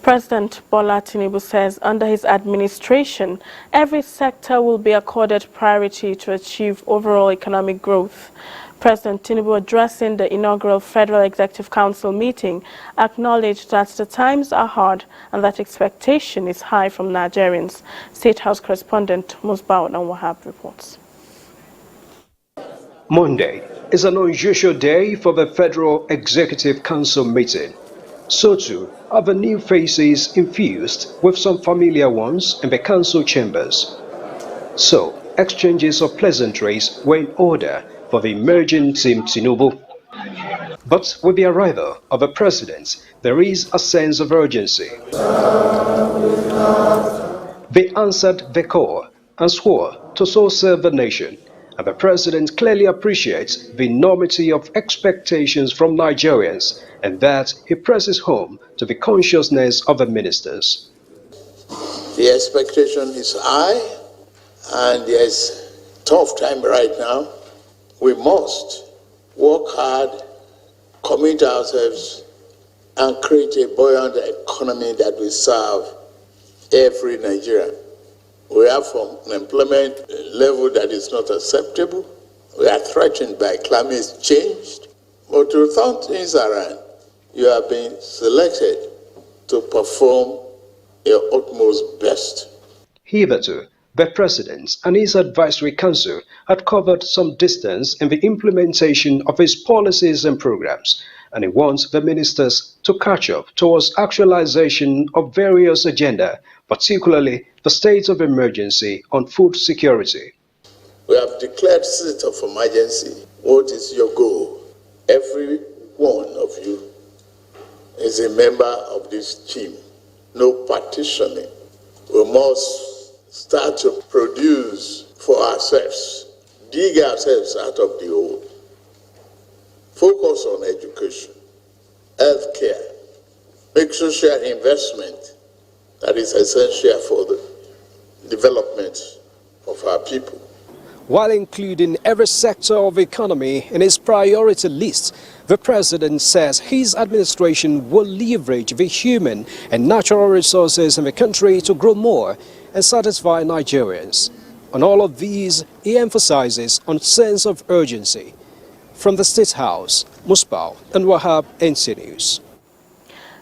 President Bola Tinubu says under his administration, every sector will be accorded priority to achieve overall economic growth. President Tinubu, addressing the inaugural Federal Executive Council meeting, acknowledged that the times are hard and that expectation is high from Nigerians. State House correspondent Musbao Wahab reports. Monday is an unusual day for the Federal Executive Council meeting. So too are the new faces infused with some familiar ones in the council chambers. So exchanges of pleasantries were in order for the emerging Team Tinubu. But with the arrival of the president, there is a sense of urgency. They answered the call and swore to so serve the nation. And the president clearly appreciates the enormity of expectations from Nigerians, and that he presses home to the consciousness of the ministers. The expectation is high, and there's a tough time right now. We must work hard, commit ourselves, and create a buoyant economy that will serve every Nigerian. We have an employment level that is not acceptable. We are threatened by climate change. But to turn things around, you have been selected to perform your utmost best. Hitherto, the president and his advisory council had covered some distance in the implementation of his policies and programs, and he wants the ministers to catch up towards actualization of various agenda, particularly the state of emergency on food security. We have declared state of emergency. What is your goal? Every one of you is a member of this team. No partitioning. We must start to produce for ourselves, dig ourselves out of the hole. Focus on education, healthcare, make social investment that is essential for the development of our people. While including every sector of the economy in his priority list, the president says his administration will leverage the human and natural resources in the country to grow more and satisfy Nigerians. On all of these, he emphasizes on sense of urgency. From the State House, Musbao and Wahab, NTA News.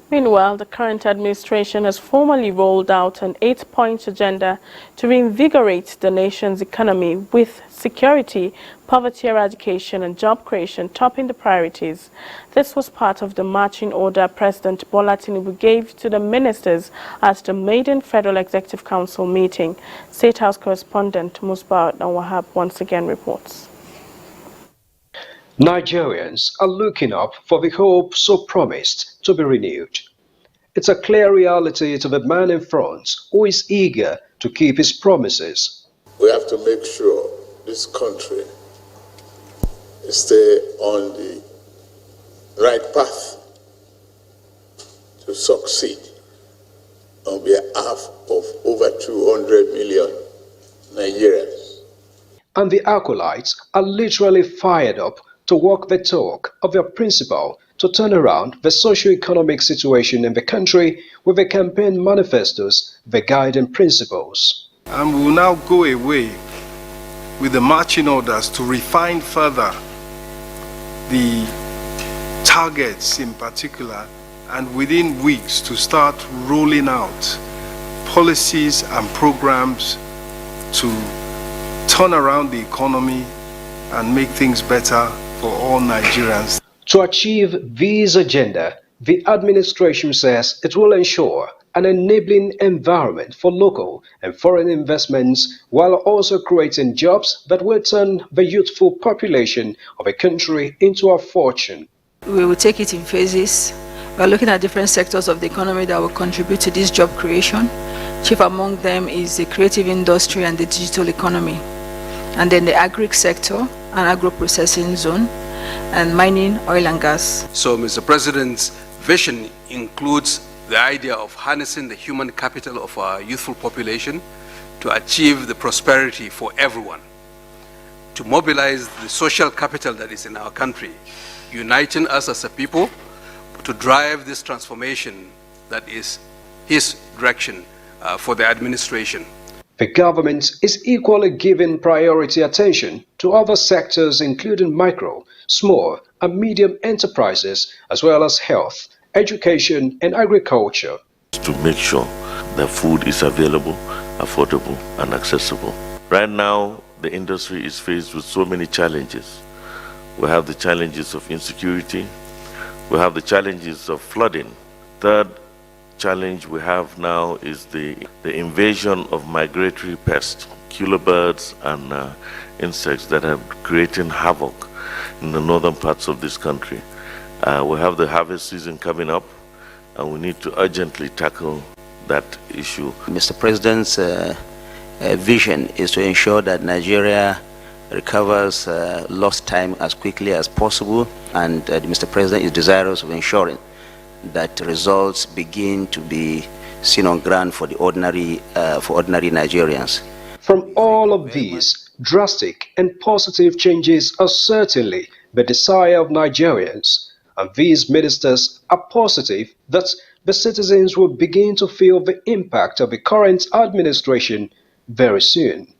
Meanwhile, the current administration has formally rolled out an 8-point agenda to reinvigorate the nation's economy, with security, poverty eradication and job creation topping the priorities. This was part of the marching order President Bola Tinubu gave to the ministers at the maiden Federal Executive Council meeting. State House correspondent Musbao Wahab once again reports. Nigerians are looking up for the hope so promised to be renewed. It's a clear reality to the man in front who is eager to keep his promises. We have to make sure this country stay on the right path to succeed on behalf of over 200 million Nigerians. And the acolytes are literally fired up to walk the talk of their principal to turn around the socio-economic situation in the country with the campaign manifestos, the guiding principles. And we will now go away with the marching orders to refine further the targets in particular, and within weeks to start rolling out policies and programs to turn around the economy and make things better for all Nigerians. To achieve this agenda, the administration says it will ensure an enabling environment for local and foreign investments, while also creating jobs that will turn the youthful population of a country into a fortune. We will take it in phases. We are looking at different sectors of the economy that will contribute to this job creation. Chief among them is the creative industry and the digital economy, and then the agri sector and agro-processing zone, and mining, oil and gas. So Mr. President's vision includes the idea of harnessing the human capital of our youthful population to achieve the prosperity for everyone, to mobilize the social capital that is in our country, uniting us as a people to drive this transformation that is his direction for the administration. The government is equally giving priority attention to other sectors including micro, small and medium enterprises as well as health, education and agriculture. To make sure that food is available, affordable and accessible. Right now, the industry is faced with so many challenges. We have the challenges of insecurity, we have the challenges of flooding. Third challenge we have now is the invasion of migratory pests, killer birds and insects that are creating havoc in the northern parts of this country. We have the harvest season coming up and we need to urgently tackle that issue. Mr. President's vision is to ensure that Nigeria recovers lost time as quickly as possible, and Mr. President is desirous of ensuring that results begin to be seen on ground for the ordinary Nigerians. From all of these, drastic and positive changes are certainly the desire of Nigerians, and these ministers are positive that the citizens will begin to feel the impact of the current administration very soon.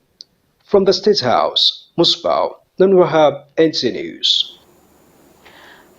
From the State House, Musbau Nanwahab, NTA News.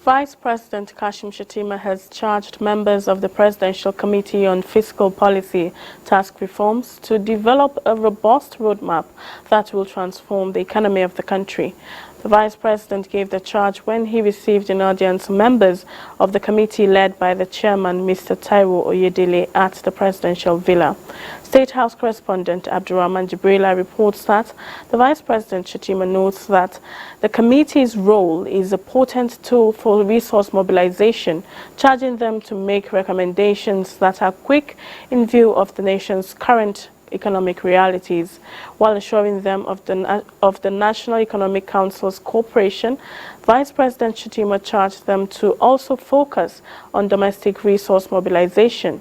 Vice President Kashim Shettima has charged members of the Presidential Committee on Fiscal Policy Task Reforms to develop a robust roadmap that will transform the economy of the country. The Vice President gave the charge when he received in audience members of the committee led by the chairman, Mr. Taiwo Oyedele, at the Presidential Villa. State House correspondent Abdurrahman Jibrila reports that the Vice President Shettima notes that the committee's role is a potent tool for resource mobilization, charging them to make recommendations that are quick in view of the nation's current economic realities, while assuring them of the National Economic Council's cooperation. Vice President Shettima charged them to also focus on domestic resource mobilization.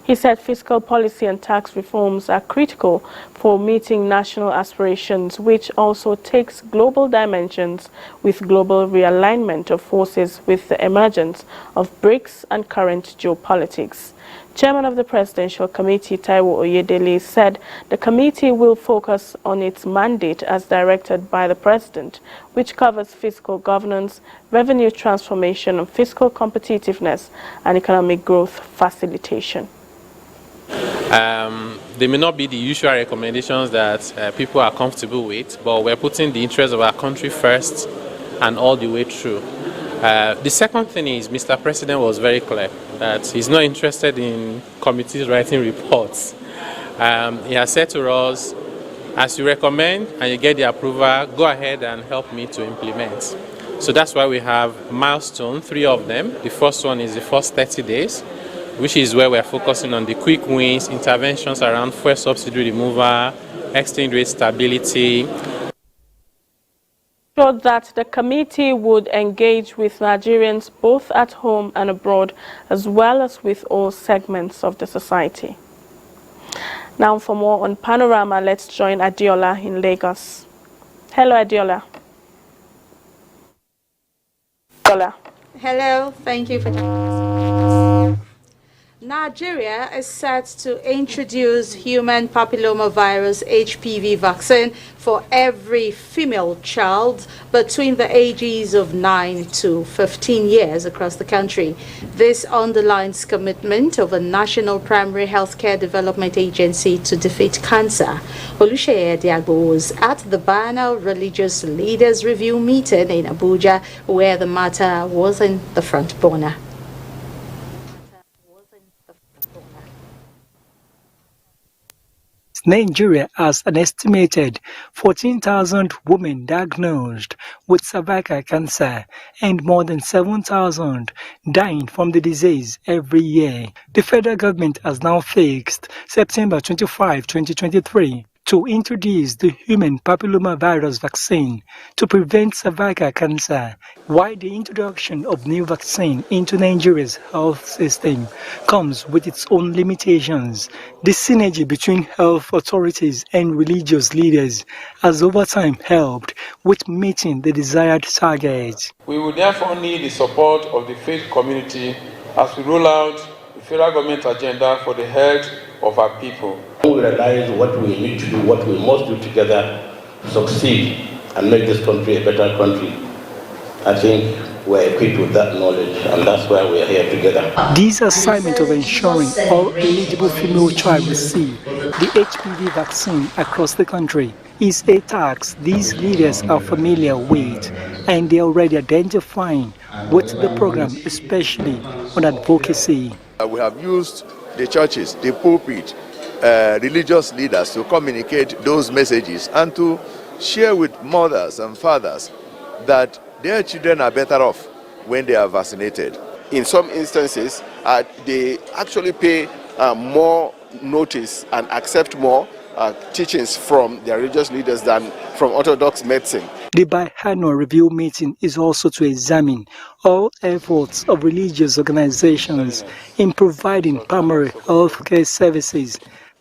He said fiscal policy and tax reforms are critical for meeting national aspirations, which also takes global dimensions with global realignment of forces with the emergence of BRICS and current geopolitics. Chairman of the Presidential Committee, Taiwo Oyedele, said the committee will focus on its mandate as directed by the President, which covers fiscal governance, revenue transformation, and fiscal competitiveness and economic growth facilitation. They may not be the usual recommendations that people are comfortable with, but we're putting the interests of our country first and all the way through. The second thing is Mr. President was very clear that he's not interested in committees writing reports. He has said to us, as you recommend and you get the approval, go ahead and help me to implement. So that's why we have milestones, 3 of them. The first one is the first 30 days, which is where we're focusing on the quick wins, interventions around fuel subsidy removal, exchange rate stability. Showed that the committee would engage with Nigerians both at home and abroad, as well as with all segments of the society. Now for more on Panorama, let's join Adiola in Lagos. Hello, Adiola. Adiola. Hello, thank you for joining us. Nigeria is set to introduce human papillomavirus HPV vaccine for every female child between the ages of 9 to 15 years across the country. This underlines commitment of a National Primary Healthcare Development Agency to defeat cancer. Oluseyi Diagbo was at the biennial Religious Leaders Review meeting in Abuja, where the matter was in the front burner. Nigeria has an estimated 14,000 women diagnosed with cervical cancer and more than 7,000 dying from the disease every year. The federal government has now fixed September 25, 2023 to introduce the human papillomavirus vaccine to prevent cervical cancer. While the introduction of new vaccine into Nigeria's health system comes with its own limitations, the synergy between health authorities and religious leaders has over time helped with meeting the desired target. We will therefore need the support of the faith community as we roll out federal government agenda for the health of our people. We realize what we need to do, what we must do together to succeed and make this country a better country. I think we're equipped with that knowledge, and that's why we're here together. This assignment of ensuring all eligible female child receive the HPV vaccine across the country is a task these leaders are familiar with, and they're already identifying with the program, especially on advocacy. We have used the churches, the pulpit, religious leaders to communicate those messages and to share with mothers and fathers that their children are better off when they are vaccinated. In some instances, they actually pay more notice and accept more teachings from their religious leaders than from orthodox medicine. The biannual review meeting is also to examine all efforts of religious organizations in providing primary health care services.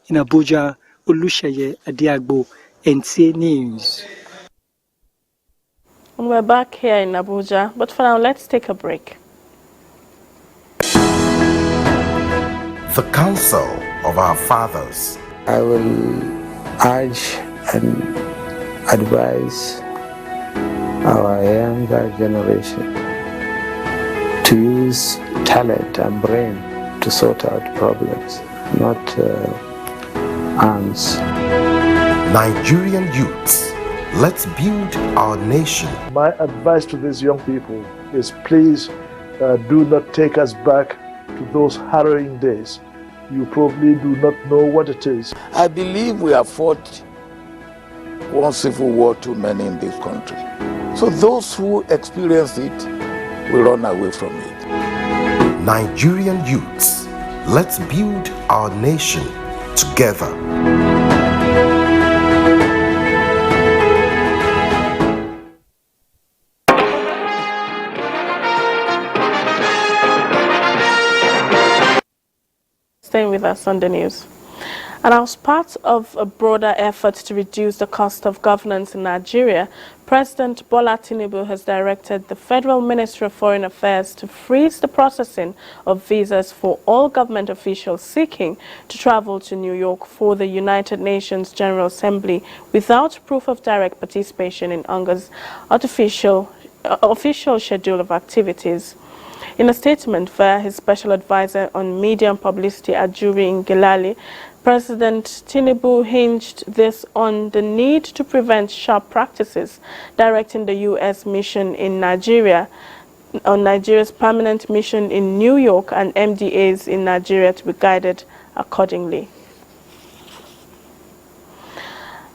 In Abuja, Olusheye Adiagbo, NTA News. And we're back here in Abuja, but for now, let's take a break. The Council of Our Fathers. I will urge and advise our younger generation to use talent and brain to sort out problems, not arms. Nigerian youths, let's build our nation. My advice to these young people is please do not take us back to those harrowing days. You probably do not know what it is. I believe we have fought one civil war too many in this country. So those who experience it will run away from it. Nigerian youths, let's build our nation together. Staying with us on the news. And as part of a broader effort to reduce the cost of governance in Nigeria, President Bola Tinubu has directed the Federal Ministry of Foreign Affairs to freeze the processing of visas for all government officials seeking to travel to New York for the United Nations General Assembly without proof of direct participation in UNGA's official schedule of activities. In a statement via his special advisor on media and publicity, Ajuri Ngelale, President Tinubu hinged this on the need to prevent sharp practices directing the U.S. mission in Nigeria, on Nigeria's permanent mission in New York and MDAs in Nigeria to be guided accordingly.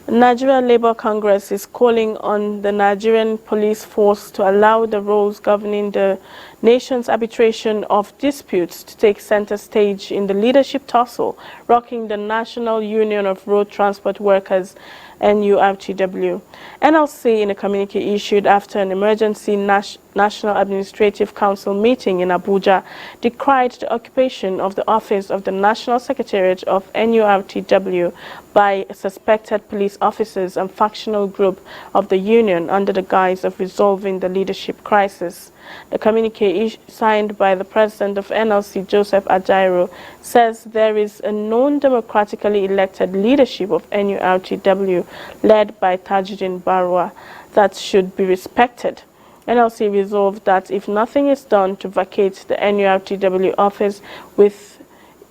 Nigeria Labour Congress is calling on the Nigerian police force to allow the rules governing the nation's arbitration of disputes to take center stage in the leadership tussle rocking the National Union of Road Transport Workers, NURTW. NLC, in a communique issued after an emergency National Administrative Council meeting in Abuja, decried the occupation of the office of the National Secretariat of NURTW by suspected police officers and factional group of the union under the guise of resolving the leadership crisis. The communique signed by the president of NLC, Joseph Ajaero, says there is a known democratically elected leadership of NURTW led by Tajuddin Barwa that should be respected. NLC resolved that if nothing is done to vacate the NURTW office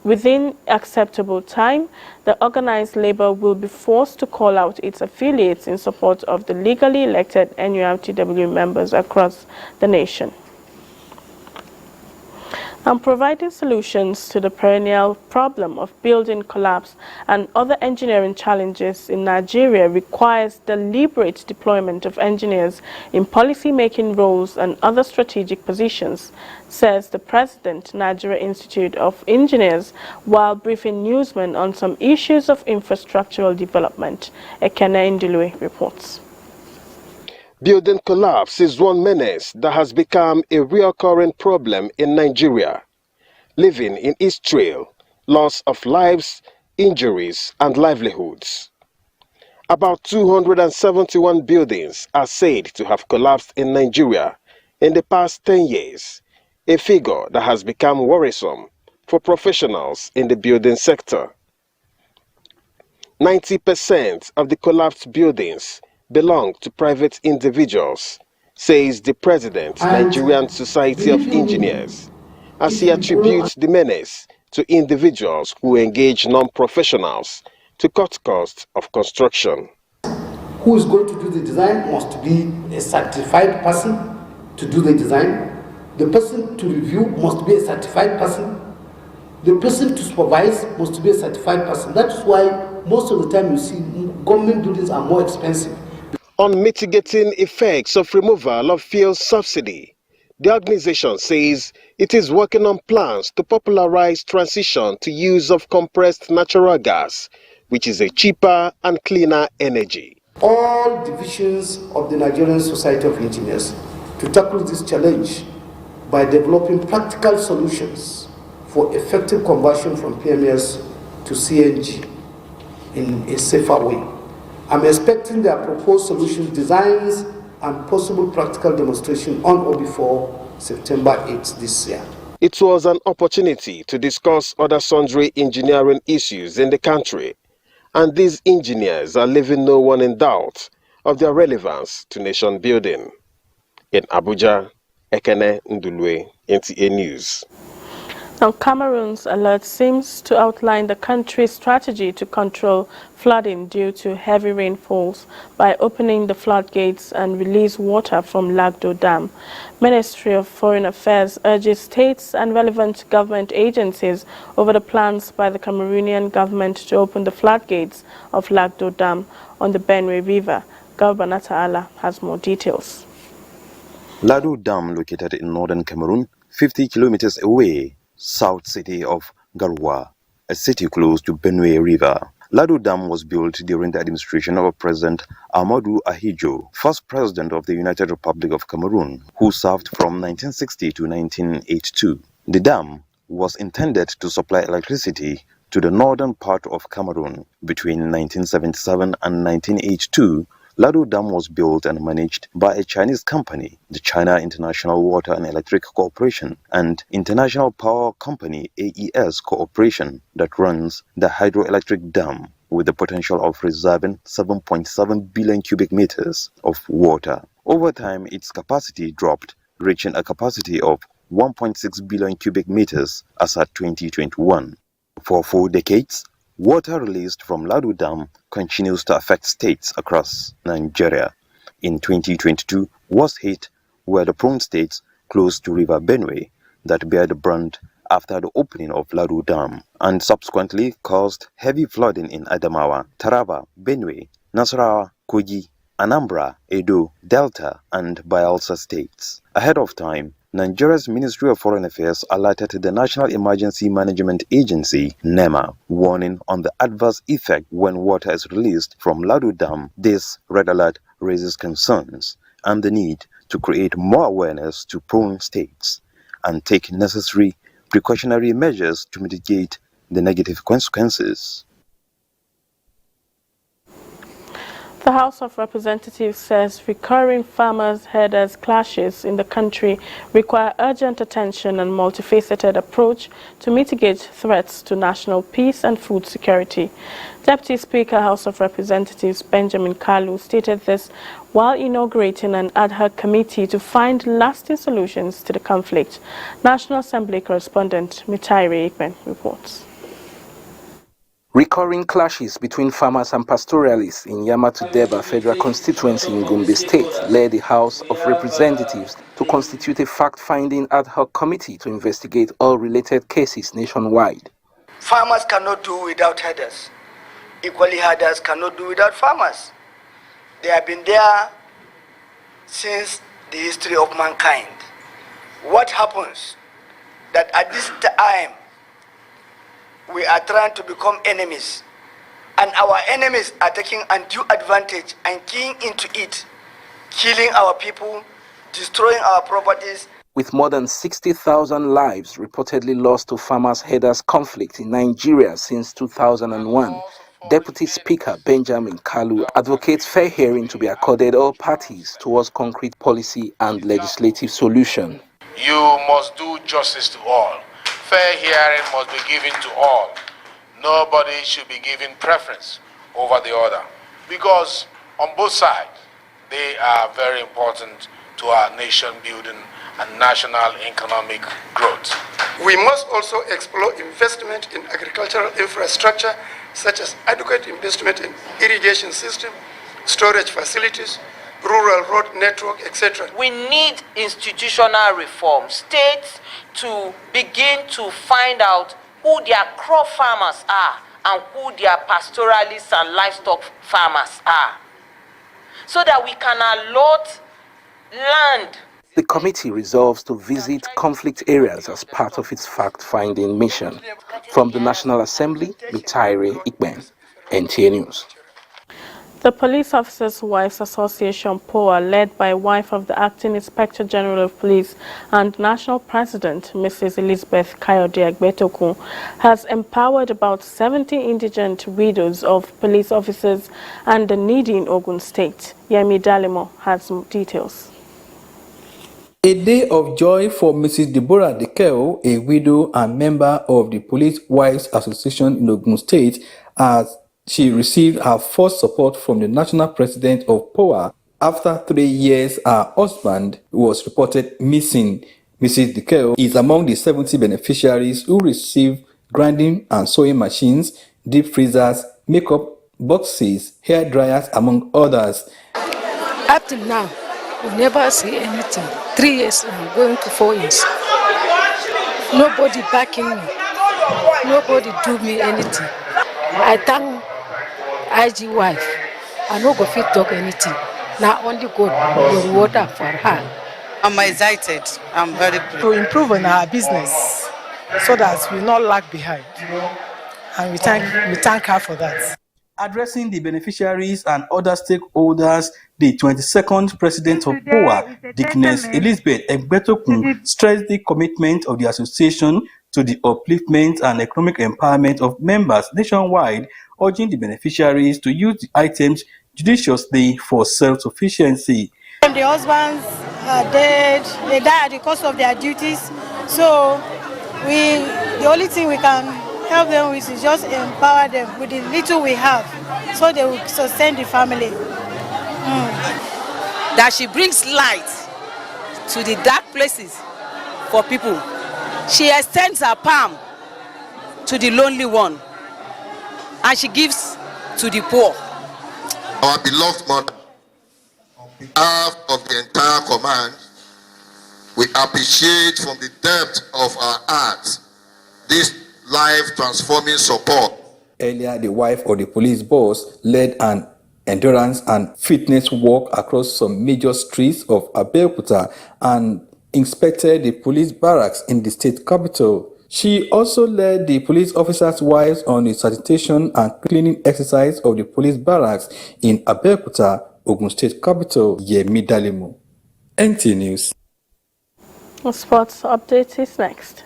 within acceptable time, the organized labor will be forced to call out its affiliates in support of the legally elected NURTW members across the nation. And providing solutions to the perennial problem of building collapse and other engineering challenges in Nigeria requires deliberate deployment of engineers in policy-making roles and other strategic positions, says the President, Nigeria Institute of Engineers, while briefing newsmen on some issues of infrastructural development. Ekene Ndilwe reports. Building collapse is one menace that has become a recurrent problem in Nigeria. Living in its trail, loss of lives, injuries, and livelihoods. About 271 buildings are said to have collapsed in Nigeria in the past 10 years, a figure that has become worrisome for professionals in the building sector. 90% of the collapsed buildings belong to private individuals, says the president, Nigerian Society of Engineers, as he attributes the menace to individuals who engage non-professionals to cut costs of construction. Who is going to do the design must be a certified person to do the design. The person to review must be a certified person. The person to supervise must be a certified person. That's why most of the time you see government buildings are more expensive. On mitigating effects of removal of fuel subsidy, the organization says it is working on plans to popularize transition to use of compressed natural gas, which is a cheaper and cleaner energy. All divisions of the Nigerian Society of Engineers to tackle this challenge by developing practical solutions for effective conversion from PMS to CNG in a safer way. I'm expecting their proposed solution designs and possible practical demonstration on or before September 8th this year. It was an opportunity to discuss other sundry engineering issues in the country, and these engineers are leaving no one in doubt of their relevance to nation building. In Abuja, Ekene Ndulwe, NTA News. Now, Cameroon's alert seems to outline the country's strategy to control flooding due to heavy rainfalls by opening the floodgates and release water from Lagdo Dam. Ministry of Foreign Affairs urges states and relevant government agencies over the plans by the Cameroonian government to open the floodgates of Lagdo Dam on the Benue River. Governor Ta'ala has more details. Lagdo Dam, located in northern Cameroon, 50 kilometers away, south city of Garoua, a city close to Benue River. Lagdo Dam was built during the administration of President Amadou Ahidjo, first president of the United Republic of Cameroon, who served from 1960 to 1982. The dam was intended to supply electricity to the northern part of Cameroon. Between 1977 and 1982, Lagdo Dam was built and managed by a Chinese company, the China International Water and Electric Corporation, and International Power Company AES Corporation that runs the hydroelectric dam with the potential of reserving 7.7 billion cubic meters of water. Over time, its capacity dropped, reaching a capacity of 1.6 billion cubic meters as at 2021. For 4 decades, water released from Lagdo Dam continues to affect states across Nigeria. In 2022, was hit were the prone states close to River Benue that bear the brunt after the opening of Lagdo Dam and subsequently caused heavy flooding in Adamawa, Taraba, Benue, Nasarawa, Kogi, Anambra, Edo, Delta, and Bayelsa states. Ahead of time, Nigeria's Ministry of Foreign Affairs alerted the National Emergency Management Agency, NEMA, warning on the adverse effect when water is released from Lagdo Dam. This red alert raises concerns and the need to create more awareness to prone states and take necessary precautionary measures to mitigate the negative consequences. The House of Representatives says recurring farmers-herders clashes in the country require urgent attention and multifaceted approach to mitigate threats to national peace and food security. Deputy Speaker, House of Representatives Benjamin Kalu stated this while inaugurating an ad hoc committee to find lasting solutions to the conflict. National Assembly correspondent Mitaire Ekben reports. Recurring clashes between farmers and pastoralists in Yamatu-Deba Federal Constituency in Gombe State led the House of Representatives to constitute a fact-finding ad hoc committee to investigate all related cases nationwide. Farmers cannot do without herders. Equally, herders cannot do without farmers. They have been there since the history of mankind. What happens that at this time we are trying to become enemies, and our enemies are taking undue advantage and keying into it, killing our people, destroying our properties. With more than 60,000 lives reportedly lost to farmers-herders conflict in Nigeria since 2001, Deputy Speaker Benjamin Kalu advocates fair hearing to be accorded all parties towards concrete policy and legislative solution. You must do justice to all. fair hearing must be given to all. Nobody should be given preference over the other, because on both sides, they are very important to our nation building and national economic growth. We must also explore investment in agricultural infrastructure, such as adequate investment in irrigation system, storage facilities, rural road network, etc. We need institutional reform. States to begin to find out who their crop farmers are and who their pastoralists and livestock farmers are, so that we can allot land. The committee resolves to visit conflict areas as part of its fact-finding mission. From the National Assembly, Mitaire Ikben, NTA News. The Police Officers' Wives Association, POA, led by wife of the Acting Inspector General of Police and National President, Mrs. Elizabeth Kayode Egbetokun, has empowered about 70 indigent widows of police officers and the needy in Ogun State. Yemi Dalimo has some details. A day of joy for Mrs. Deborah Dekeo, a widow and member of the Police Wives Association in Ogun State, as she received her first support from the national president of POA after 3 years her husband was reported missing. Mrs. Dekeo is among the 70 beneficiaries who received grinding and sewing machines, deep freezers, makeup boxes, hair dryers, among others. Up till now, we never see anything. 3 years now, going to 4 years. Nobody backing me. Nobody do me anything. I thank IG wife. I no go fit talk anything. Now only God will reward her for her. I'm excited. I'm very pleased. To improve on our business so that we not lag behind. And we thank her for that. Addressing the beneficiaries and other stakeholders, the 22nd president of POA, Dickness Elizabeth Egbetokun, stressed the commitment of the association to the upliftment and economic empowerment of members nationwide, urging the beneficiaries to use the items judiciously for self-sufficiency. The husbands are dead, they die at the cost of their duties, so the only thing we can help them with is just empower them with the little we have, so they will sustain the family. That she brings light to the dark places for people. She extends her palm to the lonely one, and she gives to the poor. Our beloved mother, on behalf of the entire command, we appreciate from the depth of our hearts this life-transforming support. Earlier, the wife of the police boss led an endurance and fitness walk across some major streets of Abeokuta and inspected the police barracks in the state capital. She also led the police officers' wives on the sanitation and cleaning exercise of the police barracks in Abeokuta, Ogun State capital. Yemi Dalimo, NTA News. A sports update is next.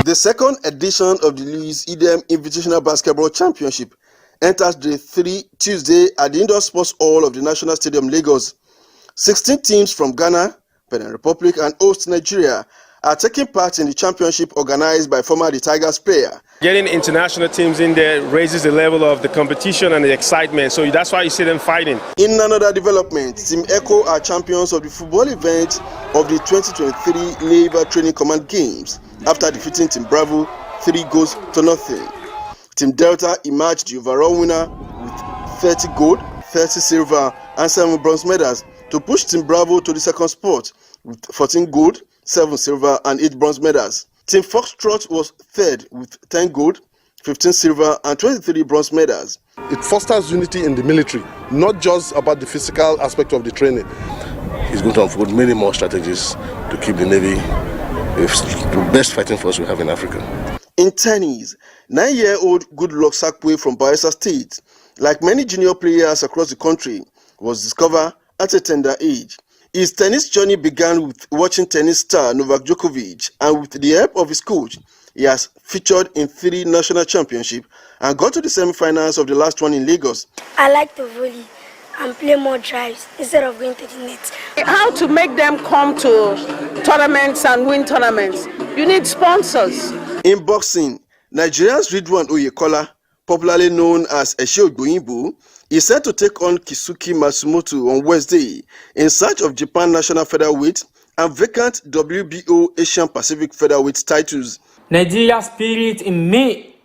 The second edition of the Louis Idem Invitational Basketball Championship enters day 3 Tuesday at the Indoor Sports Hall of the National Stadium, Lagos. 16 teams from Ghana, Benin Republic, and host Nigeria are taking part in the championship organized by former The Tigers player. Getting international teams in there raises the level of the competition and the excitement, so that's why you see them fighting. In another development, Team Echo are champions of the football event of the 2023 Naval Training Command Games after defeating Team Bravo 3-0. Team Delta emerged the overall winner with 30 gold, 30 silver, and 7 bronze medals to push Team Bravo to the second spot with 14 gold, 7 silver, and 8 bronze medals. Team Foxtrot was third with 10 gold, 15 silver, and 23 bronze medals. It fosters unity in the military, not just about the physical aspect of the training. It's going to unfold many more strategies to keep the Navy the best fighting force we have in Africa. In tennis, 9-year-old Goodluck Sakwe from Bayelsa State, like many junior players across the country, was discovered at a tender age. His tennis journey began with watching tennis star Novak Djokovic, and with the help of his coach, he has featured in 3 national championships and got to the semi-finals of the last one in Lagos. I like to volley. and play more drives instead of going to the net. How to make them come to tournaments and win tournaments? You need sponsors. In boxing, Nigeria's Ridwan Oyekola, popularly known as Eshe Ogboyinbo, is set to take on Kisuki Matsumoto on Wednesday in search of Japan National Featherweight and vacant WBO Asian Pacific Featherweight titles. Nigeria's spirit in me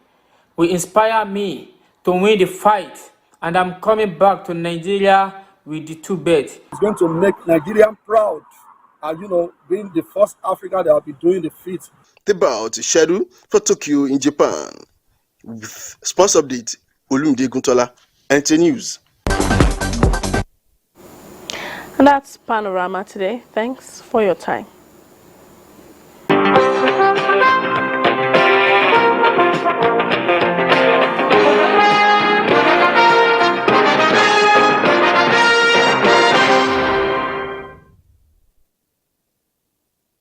will inspire me to win the fight, and I'm coming back to Nigeria with the 2 belts. It's going to make Nigerian proud, and being the first African that will be doing the feat. The bout is scheduled for Tokyo in Japan. With sports update, Olumide Guntola, NTA News. And that's Panorama today. Thanks for your time.